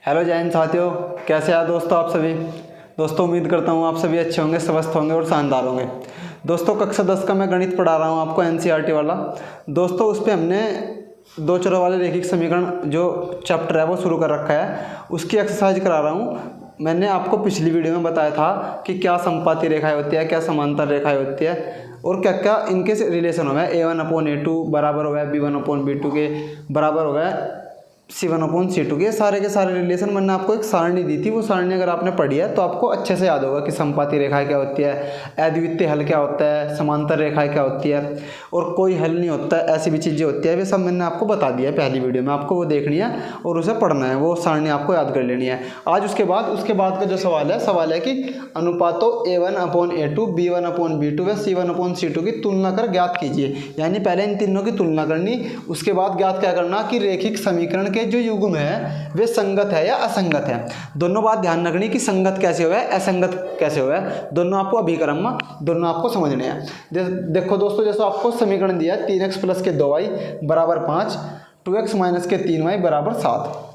Hello जय हिंद साथियों, कैसे हैं दोस्तों आप सभी। दोस्तों उम्मीद करता हूँ आप सभी अच्छे होंगे, स्वस्थ होंगे और शानदार होंगे। दोस्तों कक्षा 10 का मैं गणित पढ़ा रहा हूँ आपको, एनसीईआरटी वाला। दोस्तों उस पर हमने दो चरों वाले रैखिक समीकरण जो चैप्टर है वो शुरू कर रखा है, उसकी एक्सरसाइज करा रहा हूँ। मैंने आपको पिछली वीडियो में बताया था कि क्या समपाती रेखाएं होती है, क्या समांतर रेखाएं होती है और क्या क्या इनके से रिलेशन हो गया। A1/A2 बराबर हो गया B1/B2 के बराबर हो गया C1/C2 के सारे रिलेशन मैंने आपको एक सारणी दी थी। वो सारणी अगर आपने पढ़ी है तो आपको अच्छे से याद होगा कि समपाती रेखाएं क्या होती है, अद्वितीय हल क्या होता है, समांतर रेखाएं क्या होती है और कोई हल नहीं होता है, ऐसी भी चीज़ें होती है। वे सब मैंने आपको बता दिया है पहली वीडियो में। आपको वो देखनी है और उसे पढ़ना है, वो सारणी आपको याद कर लेनी है। आज उसके बाद का जो सवाल है कि अनुपातों A1/A2 B1/B2 व C1/C2 की तुलना कर ज्ञात कीजिए। यानी पहले इन तीनों की तुलना करनी, उसके बाद ज्ञात क्या करना कि रैखिक समीकरण जो युग्म है वे संगत है या असंगत है। दोनों बात ध्यान रखनी कि संगत कैसे हुआ है, असंगत कैसे हुआ है, दोनों आपको अभिक्रम में दोनों आपको समझने हैं। देखो दोस्तों, जैसे आपको समीकरण दिया है 3x + के 2y बराबर 5, 2x - के 3y बराबर 7।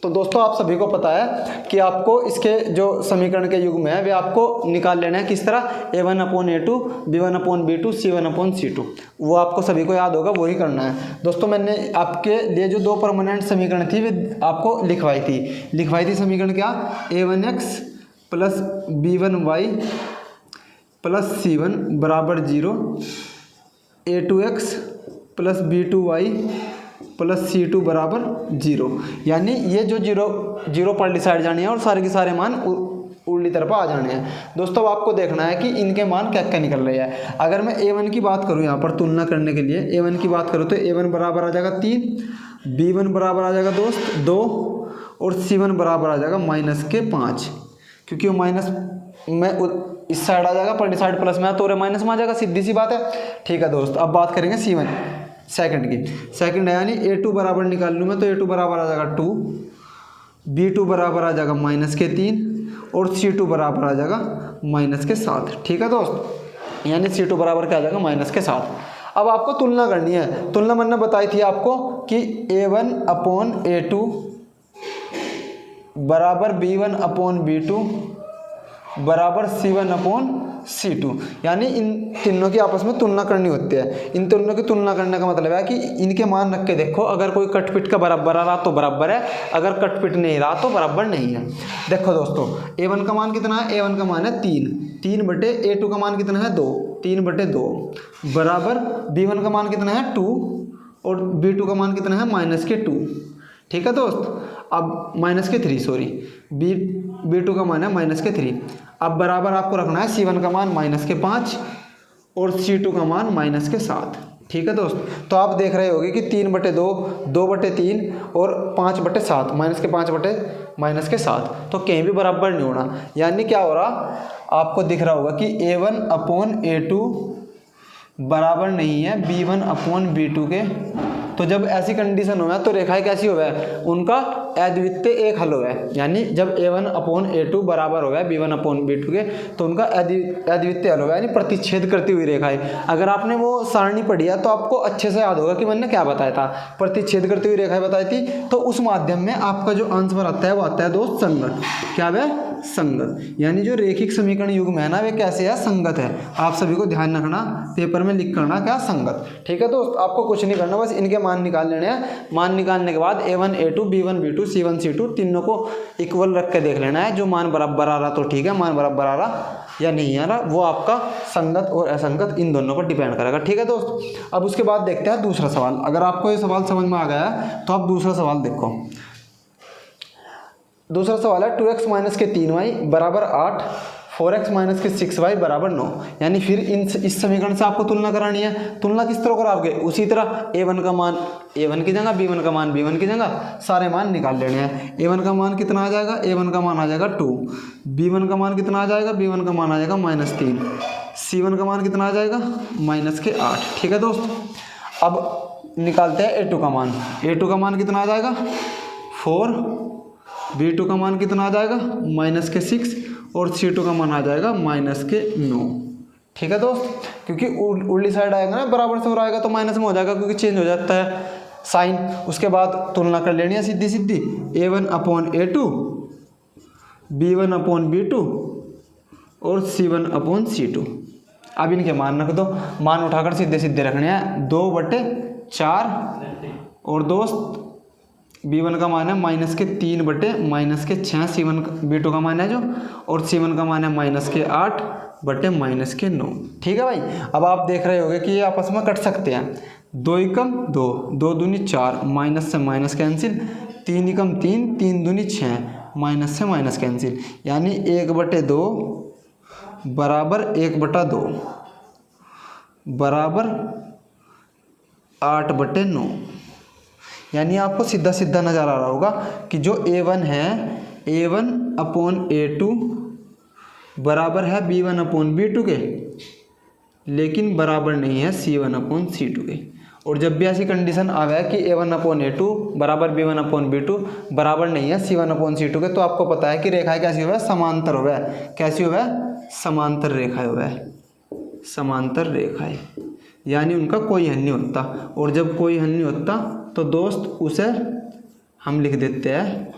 तो दोस्तों आप सभी को पता है कि आपको इसके जो समीकरण के युग्म है वे आपको निकाल लेना है। किस तरह? A1/A2 B1/B2 C1/C2। वो आपको सभी को याद होगा, वही करना है। दोस्तों मैंने आपके लिए जो दो परमानेंट समीकरण थी वे आपको लिखवाई थी समीकरण क्या? A1x + B1y + C1 बराबर 0, A2x + B2y + C2 बराबर 0। यानी ये जो जीरो पलटी साइड जानी है और सारे के सारे मान उल्टी तरफ आ जाने हैं। दोस्तों आपको देखना है कि इनके मान क्या क्या निकल रहे हैं। अगर मैं A1 की बात करूं यहाँ पर तुलना करने के लिए, A1 की बात करूं तो A1 बराबर आ जाएगा 3, B1 बराबर आ जाएगा दोस्त 2 और C1 बराबर आ जाएगा -5। क्योंकि वो माइनस में इस साइड आ जाएगा, पलटी साइड प्लस में तो माइनस में आ जाएगा, सीधी सी बात है। ठीक है दोस्त, अब बात करेंगे C1 सेकंड की। सेकंड है यानी A2 बराबर निकाल लूँ मैं तो A2 बराबर आ जाएगा 2, B2 बराबर आ जाएगा -3 और C2 बराबर आ जाएगा -7। ठीक है दोस्त, यानी C2 बराबर क्या आ जाएगा? -7। अब आपको तुलना करनी है। तुलना मैंने बताई थी आपको कि A1/A2 बराबर B1/B2 बराबर C1/C2। यानी इन तीनों की आपस में तुलना करनी होती है। इन तीनों की तुलना करने का मतलब है कि इनके मान रख के देखो, अगर कोई कटपिट का बराबर आ रहा तो बराबर है, अगर कटपिट नहीं रहा तो बराबर नहीं है। देखो दोस्तों, A1 का मान कितना है? A1 का मान है 3/A2 का मान कितना है 2, 3/2 बराबर B1 का मान कितना है 2 और B2 का मान कितना है -2। ठीक है दोस्त, अब -3 सॉरी, B2 का मान है -3। अब बराबर आपको रखना है C1 का मान -5 और C2 का मान -7। ठीक है दोस्त, तो आप देख रहे होंगे कि 3/2, 2/3 और 5/7, -5/-7, तो कहीं भी बराबर नहीं होना। यानी क्या हो रहा, आपको दिख रहा होगा कि A1/A2 बराबर नहीं है B1/B2 के। तो जब ऐसी कंडीशन हो तो रेखाएं कैसी हो है? उनका अद्वितीय एक हल हो है। यानी जब A1/A2 बराबर हो गया B1/B2 के तो उनका अद्वितीय हल हो गया, यानी प्रतिच्छेद करती हुई रेखाएं। अगर आपने वो सारणी पढ़ी है तो आपको अच्छे से याद होगा कि मैंने क्या बताया था, प्रतिच्छेद करती हुई रेखाएं बताई थी। तो उस माध्यम में आपका जो आंसर आता है वो आता है दोस्त संगत। क्या है? संगत। यानी जो रैखिक समीकरण युग्म है ना वे कैसे है? संगत है। आप सभी को ध्यान रखना, पेपर में लिख करना क्या? संगत। ठीक है दोस्त, आपको कुछ नहीं करना, बस इनके मान निकाल लेने हैं। मान निकालने के बाद A1/A2 B1/B2 C1/C2 तीनों को इक्वल रख के देख लेना है। जो मान बराबर आ रहा तो ठीक है, मान बराबर आ रहा या नहीं आ रहा वो आपका संगत और असंगत इन दोनों पर डिपेंड करेगा। ठीक है दोस्त, अब उसके बाद देखते हैं दूसरा सवाल। अगर आपको ये सवाल समझ में आ गया है तो आप दूसरा सवाल देखो। दूसरा सवाल है 2x - के 3y बराबर 8, 4x - के 6y बराबर 9। यानी फिर इस समीकरण से आपको तुलना करानी है। तुलना किस तरह कराओगे? उसी तरह A1 का मान A1 की जगह, B1 का मान B1 की जगह, सारे मान निकाल लेने हैं। A1 का मान कितना आ जाएगा? A1 का मान आ जाएगा 2, B1 का मान कितना आ जाएगा? B1 का मान आ जाएगा -3, C1 का मान कितना आ जाएगा? -8। ठीक है दोस्त, अब निकालते हैं A2 का मान। A2 का मान कितना आ जाएगा? 4, B2 का मान कितना आ जाएगा? -6 और C2 का मान आ जाएगा -9। ठीक है दोस्त, क्योंकि उल्टी साइड आएगा ना, बराबर से हो आएगा तो माइनस में हो जाएगा क्योंकि चेंज हो जाता है। साइन, उसके बाद तुलना कर लेनी है सीधी सीधी, A1/A2, B1/B2 और C1/C2। अब इनके मान रख दो, मान उठाकर सीधे सीधे रखने हैं, 2/4 और दोस्त B1 का मान है -3/-6 C1 B2 का मान है जो, और C1 का मान है -8/-9। ठीक है भाई। अब आप देख रहे होगे कि ये आपस में कट सकते हैं, 2 एकम 2, 2 दूनी 4, माइनस से माइनस कैंसिल, 3 एकम 3, 3 दूनी 6, माइनस से माइनस कैंसिल, यानी 1/2 बराबर 1/2 बराबर 8/9। यानी आपको सीधा सीधा नज़र आ रहा होगा कि जो A1 है, A1/A2 बराबर है B1/B2 के, लेकिन बराबर नहीं है C1/C2 के। और जब भी ऐसी कंडीशन आवे कि A1/A2 बराबर B1/B2 बराबर नहीं है C1/C2 के, तो आपको पता है कि रेखा कैसी हुआ है, समांतर हुआ है। कैसी हुआ है? समांतर रेखा हुआ है, समांतर रेखा है, यानी उनका कोई हल नहीं होता। और जब कोई हल नहीं होता तो दोस्त उसे हम लिख देते हैं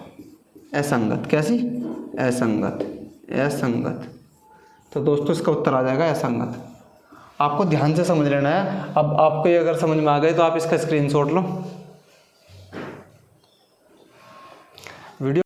असंगत। कैसी? असंगत, असंगत। तो दोस्तों इसका उत्तर आ जाएगा असंगत। आपको ध्यान से समझ लेना है। अब आपको ये अगर समझ में आ गए तो आप इसका स्क्रीनशॉट लो।